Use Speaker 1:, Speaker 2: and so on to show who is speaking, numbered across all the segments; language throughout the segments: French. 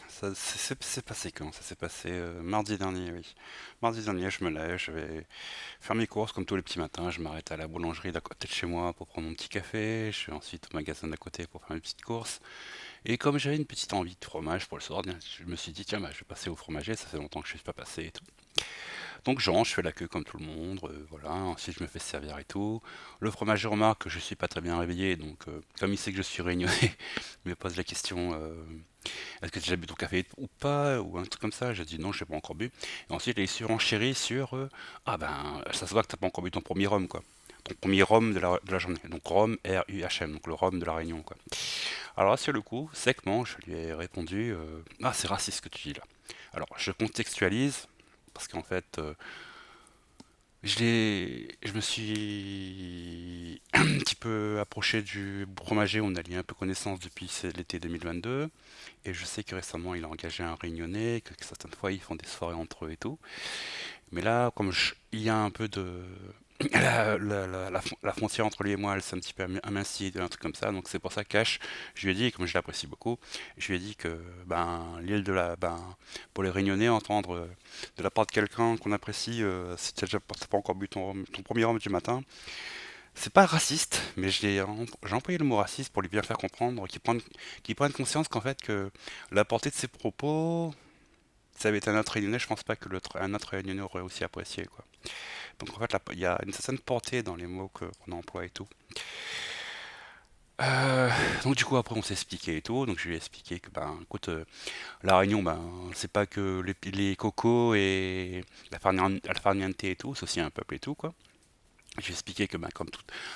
Speaker 1: C'est passé quand? Ça s'est passé mardi dernier, oui. Mardi dernier, je me lève, je vais faire mes courses comme tous les petits matins. Je m'arrête à la boulangerie d'à côté de chez moi pour prendre mon petit café. Je vais ensuite au magasin d'à côté pour faire mes petites courses. Et comme j'avais une petite envie de fromage pour le soir, bien, je me suis dit, tiens, bah, je vais passer au fromager. Ça fait longtemps que je ne suis pas passé et tout. Donc je fais la queue comme tout le monde, voilà, ensuite je me fais servir et tout. Le fromager remarque que je suis pas très bien réveillé, donc comme il sait que je suis réunionnais, il me pose la question est-ce que tu as bu ton café ou pas, ou un truc comme ça. J'ai dit non, je n'ai pas encore bu. Et ensuite il est surenchéri sur ah ben ça se voit que t'as pas encore bu ton premier rhum quoi. Ton premier rhum de la journée. Donc rhum R-U-H-M, donc le rhum de la Réunion quoi. Alors là sur le coup, secement, je lui ai répondu ah c'est raciste ce que tu dis là. Alors je contextualise parce qu'en fait je me suis un petit peu approché du fromager, on a lié un peu connaissance depuis l'été 2022, et je sais que récemment il a engagé un réunionnais, que certaines fois ils font des soirées entre eux et tout. Mais là, il y a un peu de... La frontière entre lui et moi, elle s'est un petit peu amincie, un truc comme ça, donc c'est pour ça qu'Ash, je lui ai dit, comme je l'apprécie beaucoup, je lui ai dit que ben, pour les réunionnais, entendre de la part de quelqu'un qu'on apprécie, si tu n'as pas encore bu ton premier rhum du matin, c'est pas raciste, mais j'ai employé le mot raciste pour lui bien faire comprendre, qu'il prenne conscience qu'en fait, que la portée de ses propos, si ça avait été un autre réunionnais, je pense pas que un autre réunionnais aurait aussi apprécié, quoi. Donc en fait, il y a une certaine portée dans les mots qu'on emploie et tout. Euh, donc du coup après on s'est expliqué et tout, donc je lui ai expliqué que ben écoute la Réunion ben c'est pas que les cocos et la farniente et tout, c'est aussi un peuple et tout quoi. J'ai expliqué que ben,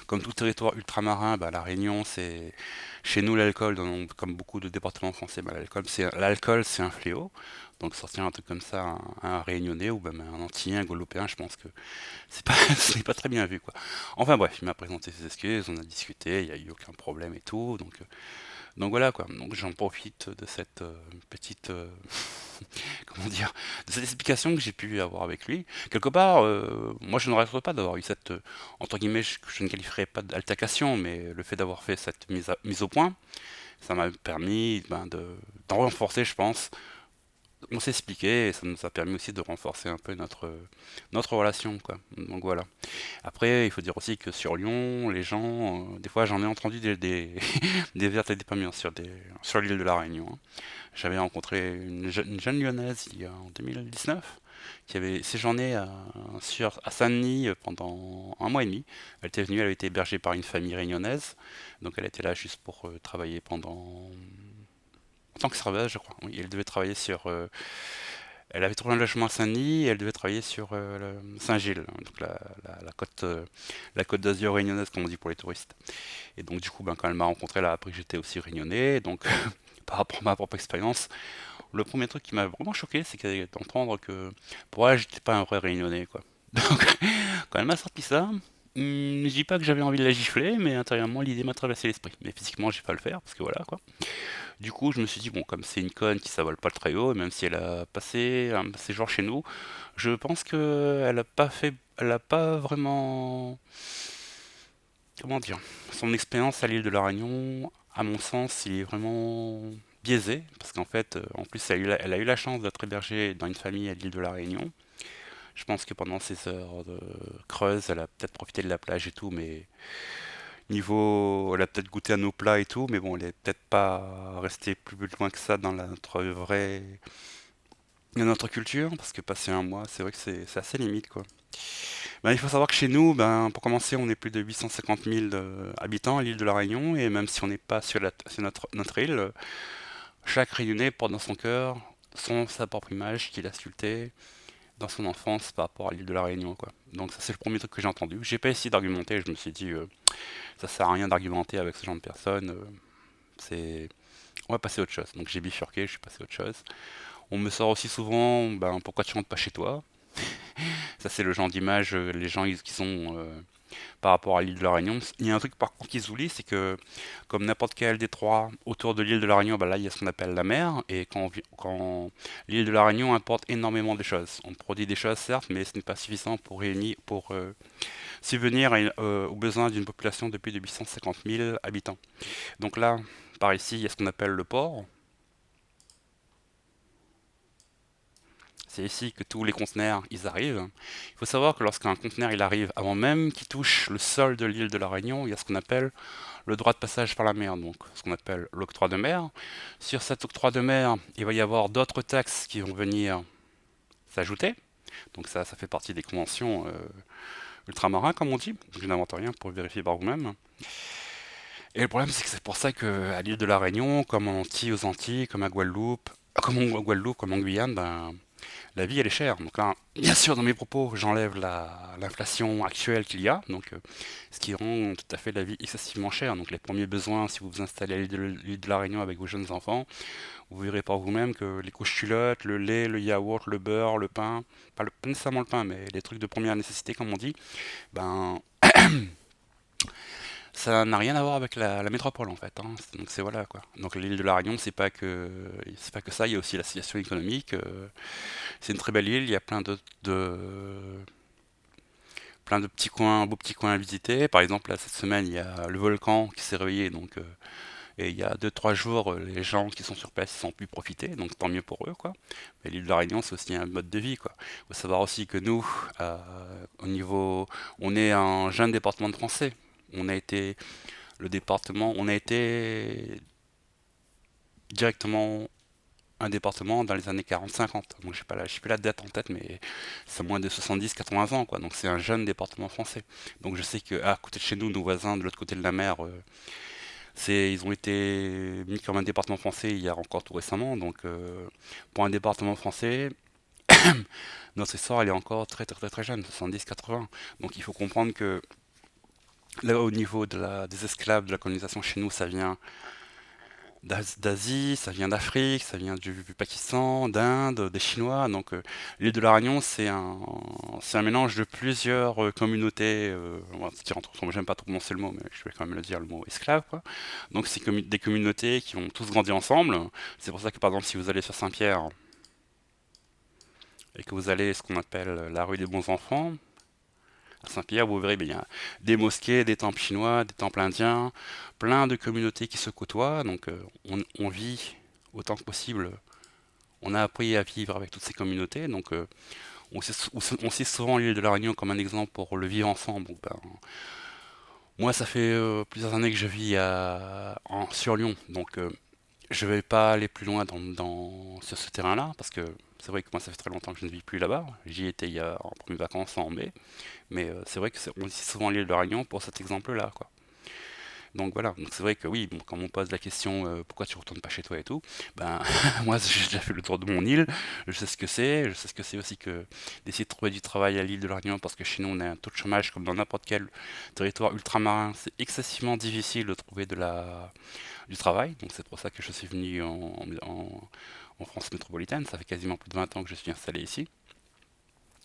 Speaker 1: comme tout territoire ultramarin, ben, la Réunion, c'est chez nous l'alcool, comme beaucoup de départements français, ben, l'alcool c'est un fléau. Donc sortir un truc comme ça, un Réunionnais ou même un Antillais, un Guadeloupéen, je pense que c'est pas, ce n'est pas très bien vu quoi. Enfin bref, il m'a présenté ses excuses, on a discuté, il n'y a eu aucun problème et tout. Donc voilà quoi. Donc j'en profite de cette petite comment dire, de cette explication que j'ai pu avoir avec lui. Quelque part, moi je ne regrette pas d'avoir eu cette, entre guillemets, je ne qualifierais pas d'altercation, mais le fait d'avoir fait cette mise au point, ça m'a permis ben, d'en renforcer, je pense. On s'est expliqué et ça nous a permis aussi de renforcer un peu notre relation, quoi. Donc voilà. Après, il faut dire aussi que sur Lyon, les gens, des fois j'en ai entendu des vertes et des pas mûres sur l'île de la Réunion, hein. J'avais rencontré une jeune lyonnaise en 2019 qui avait séjourné à Saint-Denis pendant un mois et demi. Elle était venue, elle avait été hébergée par une famille réunionnaise, donc elle était là juste pour travailler en tant que serveuse, je crois. Oui, elle devait travailler elle avait trouvé un logement à Saint-Denis et elle devait travailler sur Saint-Gilles, hein, donc la côte d'Azur réunionnaise, comme on dit pour les touristes. Et donc, du coup, ben, quand elle m'a rencontré, elle a appris que j'étais aussi réunionnais. Donc, par rapport à ma propre expérience, le premier truc qui m'a vraiment choqué, c'est d'entendre que pour elle, j'étais pas un vrai réunionnais, quoi. Donc, quand elle m'a sorti ça, je dis pas que j'avais envie de la gifler, mais intérieurement, l'idée m'a traversé l'esprit. Mais physiquement, j'ai pas le faire, parce que voilà, quoi. Du coup, je me suis dit, bon, comme c'est une conne qui s'avale pas le très haut, et même si elle a passé un séjour chez nous, je pense que elle a pas vraiment, comment dire, son expérience à l'île de la Réunion, à mon sens, il est vraiment biaisé, parce qu'en fait, en plus, elle a eu la chance d'être hébergée dans une famille à l'île de la Réunion. Je pense que pendant ses heures de creuse, elle a peut-être profité de la plage et tout, mais elle a peut-être goûté à nos plats et tout, mais bon, elle est peut-être pas restée plus loin que ça dans notre culture, parce que passer un mois, c'est vrai que c'est assez limite, quoi. Ben, il faut savoir que chez nous, ben, pour commencer, on est plus de 850 000 habitants à l'île de la Réunion, et même si on n'est pas sur notre île, chaque Réunionnais porte dans son cœur sa propre image qu'il a sculptée dans son enfance par rapport à l'île de la Réunion, quoi. Donc ça, c'est le premier truc que j'ai entendu. J'ai pas essayé d'argumenter, je me suis dit, ça sert à rien d'argumenter avec ce genre de personnes, c'est... On va passer à autre chose. Donc j'ai bifurqué, je suis passé à autre chose. On me sort aussi souvent, ben, pourquoi tu rentres pas chez toi? Ça, c'est le genre d'image, les gens qui sont par rapport à l'île de la Réunion. Il y a un truc par contre qu'ils oublient, c'est que comme n'importe quel détroit autour de l'île de la Réunion, bah là il y a ce qu'on appelle la mer, et quand l'île de la Réunion importe énormément de choses. On produit des choses certes, mais ce n'est pas suffisant pour subvenir aux besoins d'une population de plus de 850 000 habitants. Donc là, par ici, il y a ce qu'on appelle le port. C'est ici que tous les conteneurs, ils arrivent. Il faut savoir que lorsqu'un conteneur, il arrive, avant même qu'il touche le sol de l'île de la Réunion, il y a ce qu'on appelle le droit de passage par la mer, donc ce qu'on appelle l'octroi de mer. Sur cet octroi de mer, il va y avoir d'autres taxes qui vont venir s'ajouter. Donc ça fait partie des conventions ultramarins, comme on dit. Je n'invente rien pour vérifier par vous-même. Et le problème, c'est que c'est pour ça qu'à l'île de la Réunion, comme aux Antilles, comme à Guadeloupe, comme en Guyane, ben, la vie, elle est chère. Donc là, bien sûr, dans mes propos, j'enlève l'inflation actuelle qu'il y a, donc ce qui rend tout à fait la vie excessivement chère. Donc les premiers besoins, si vous vous installez à l'île de la Réunion avec vos jeunes enfants, vous verrez par vous-même que les couches culottes, le lait, le yaourt, le beurre, le pain, pas nécessairement le pain, mais les trucs de première nécessité, comme on dit, ben ça n'a rien à voir avec la métropole en fait, hein. Donc c'est voilà quoi. Donc l'île de la Réunion, c'est pas que ça, il y a aussi la situation économique. C'est une très belle île, il y a plein de petits coins, beaux petits coins à visiter. Par exemple, là, cette semaine, il y a le volcan qui s'est réveillé, et il y a 2 3 jours, les gens qui sont sur place ils ont pu profiter, donc tant mieux pour eux, quoi. Mais l'île de la Réunion, c'est aussi un mode de vie, quoi. Il faut savoir aussi que nous, euh, au niveau, on est un jeune département de français. On a été on a été directement un département dans les années 40-50. Donc j'ai plus la date en tête, mais c'est moins de 70-80 ans, quoi. Donc c'est un jeune département français. Donc je sais que à côté de chez nous, nos voisins de l'autre côté de la mer, ils ont été mis comme un département français il y a encore tout récemment. Donc pour un département français, notre histoire elle est encore très très très très jeune, 70-80. Donc il faut comprendre que là au niveau des esclaves, de la colonisation chez nous, ça vient d'Asie, ça vient d'Afrique, ça vient du Pakistan, d'Inde, des Chinois. Donc l'île de la Réunion, c'est un mélange de plusieurs communautés. On va se dire entre j'aime pas trop prononcer le mot, mais je vais quand même le dire, le mot esclave, quoi. Donc c'est des communautés qui ont tous grandi ensemble. C'est pour ça que par exemple, si vous allez sur Saint-Pierre et que vous allez ce qu'on appelle la rue des bons enfants, à Saint-Pierre, vous verrez, ben, il y a des mosquées, des temples chinois, des temples indiens, plein de communautés qui se côtoient. Donc on vit autant que possible. On a appris à vivre avec toutes ces communautés. Donc on cite souvent l'île de la Réunion comme un exemple pour le vivre ensemble. Donc, ben, moi, ça fait plusieurs années que je vis sur Lyon. Donc je vais pas aller plus loin sur ce terrain-là, parce que c'est vrai que moi, ça fait très longtemps que je ne vis plus là-bas. J'y étais en premières vacances en mai. Mais c'est vrai que on cite souvent l'île de la Réunion pour cet exemple-là, quoi. Donc voilà, donc c'est vrai que oui, bon, quand on me pose la question pourquoi tu retournes pas chez toi et tout, ben moi j'ai déjà fait le tour de mon île, je sais ce que c'est aussi que d'essayer de trouver du travail à l'île de la Réunion parce que chez nous on a un taux de chômage comme dans n'importe quel territoire ultramarin, c'est excessivement difficile de trouver du travail, donc c'est pour ça que je suis venu en France métropolitaine, ça fait quasiment plus de 20 ans que je suis installé ici,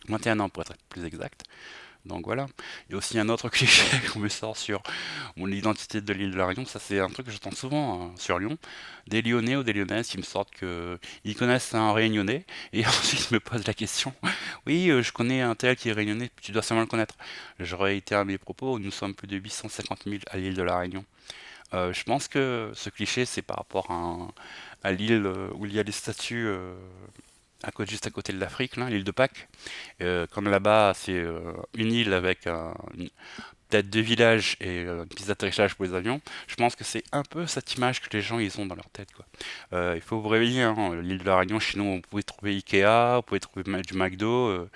Speaker 1: 21 ans pour être plus exact. Donc voilà. Il y a aussi un autre cliché qu'on me sort sur mon identité de l'île de la Réunion. Ça, c'est un truc que j'entends souvent hein, sur Lyon. Des Lyonnais ou des Lyonnaises qui me sortent que ils connaissent un Réunionnais et ensuite ils me posent la question. Oui, je connais un tel qui est Réunionnais. Tu dois sûrement le connaître. J'aurais été à mes propos. Nous sommes plus de 850 000 à l'île de la Réunion. Je pense que ce cliché, c'est par rapport à l'île où il y a des statues juste à côté de l'Afrique, là, l'île de Pâques. Comme là-bas, c'est une île avec peut-être 2 villages et une piste d'atterrissage pour les avions, je pense que c'est un peu cette image que les gens ils ont dans leur tête, quoi. Il faut vous réveiller, hein. L'île de la Réunion, chez nous, vous pouvez trouver Ikea, vous pouvez trouver du McDo.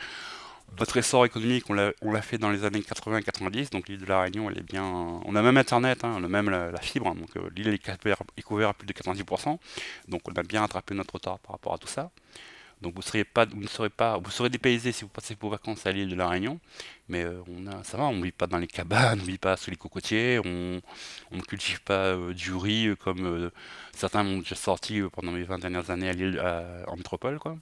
Speaker 1: Notre essor économique, on l'a fait dans les années 80-90, donc l'île de la Réunion, elle est bien. On a même Internet, hein, on a même la fibre, hein, donc l'île est couverte à plus de 90%, donc on a bien rattrapé notre retard par rapport à tout ça. Donc vous serez dépaysé si vous passez vos vacances à l'île de la Réunion, mais ça va, on ne vit pas dans les cabanes, on ne vit pas sous les cocotiers, on ne cultive pas du riz comme certains m'ont déjà sorti pendant mes 20 dernières années en métropole, quoi.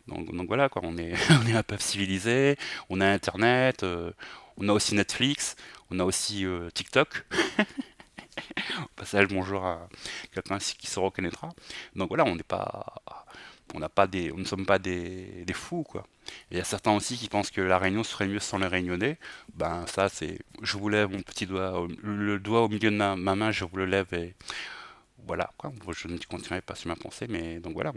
Speaker 1: Donc voilà, quoi, on est un peu civilisé, on a Internet, on a aussi Netflix, on a aussi TikTok. Au passage, bonjour à quelqu'un qui se reconnaîtra. Donc voilà, on ne sommes pas des fous, quoi. Et il y a certains aussi qui pensent que la Réunion serait mieux sans les Réunionnais. Ben ça, je vous lève mon petit doigt, le doigt au milieu de ma main, je vous le lève et voilà, quoi. Je ne continuerai pas sur ma pensée, mais donc voilà,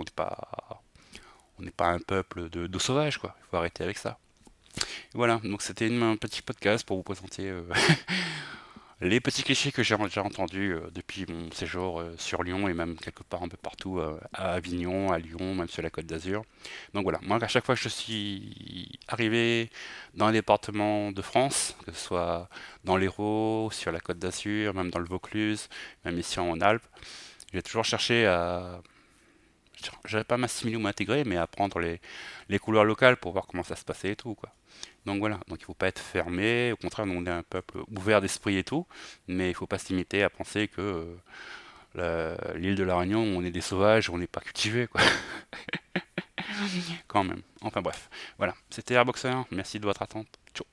Speaker 1: on n'est pas un peuple de sauvages, quoi. Il faut arrêter avec ça. Voilà, donc c'était un petit podcast pour vous présenter les petits clichés que j'ai déjà entendus depuis mon séjour sur Lyon et même quelque part un peu partout à Avignon, à Lyon, même sur la Côte d'Azur. Donc voilà, moi à chaque fois que je suis arrivé dans un département de France, que ce soit dans l'Hérault, sur la Côte d'Azur, même dans le Vaucluse, même ici en Alpes, j'ai toujours cherché à, je vais pas m'assimiler ou m'intégrer, mais à apprendre les couleurs locales pour voir comment ça se passait et tout, quoi. Donc voilà, donc il faut pas être fermé, au contraire, nous, on est un peuple ouvert d'esprit et tout, mais il faut pas se limiter à penser que l'île de la Réunion, on est des sauvages, on n'est pas cultivés, quoi, quand même. Enfin bref, voilà, c'était Airboxer, merci de votre attente. Ciao.